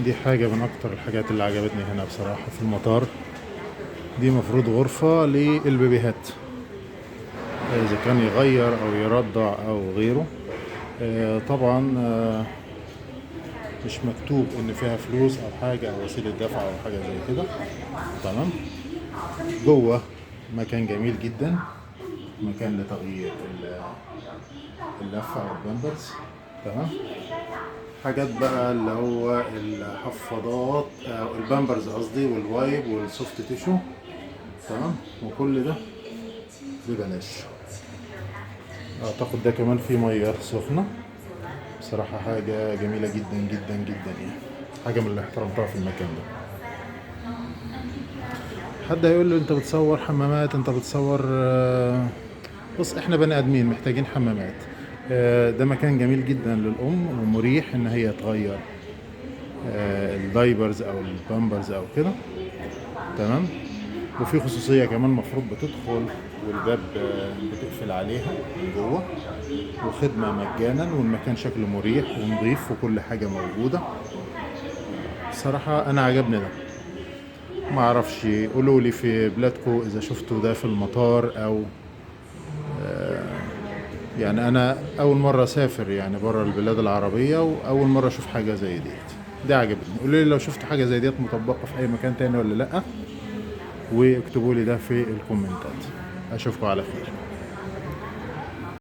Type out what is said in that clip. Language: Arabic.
دي حاجة من أكتر الحاجات اللي عجبتني هنا بصراحة في المطار. دي مفروض غرفة للبيبيهات، إذا كان يغير أو يرضع أو غيره. طبعا مش مكتوب إن فيها فلوس أو حاجة أو وسيلة دفع أو حاجة زي كده. تمام. جوه مكان جميل جدا، مكان لتغيير اللفة أو البامبرز. تمام. حاجات بقى اللي هو الحفاضات أو البامبرز قصدي، والوايب والسوفت تيشو. تمام. وكل ده ببلاش. أعتقد ده كمان فيه مياه سخنة. بصراحة حاجة جميلة جدا جدا جدا يعني، حاجة من اللي احترمتها في المكان ده. حد هيقول له انت بتصور حمامات، انت بتصور بص احنا بني ادمين محتاجين حمامات. ده مكان جميل جدا للام ومريح ان هي تغير الدايبرز او البامبرز او كده. تمام. وفي خصوصية كمان مفروض بتدخل والباب بتقفل عليها من جوه، وخدمة مجانا، والمكان شكله مريح ونظيف وكل حاجة موجودة. الصراحة انا عجبني ده. ما اعرفش، قولوا لي في بلادكم اذا شفتوا ده في المطار او يعني انا اول مره اسافر يعني بره البلاد العربيه، واول مره اشوف حاجه زي ديت. ده عجبني. قولوا لي لو شفتوا حاجه زي ديت مطبقه في اي مكان تاني ولا لا، واكتبوا لي ده في الكومنتات. اشوفكم على خير.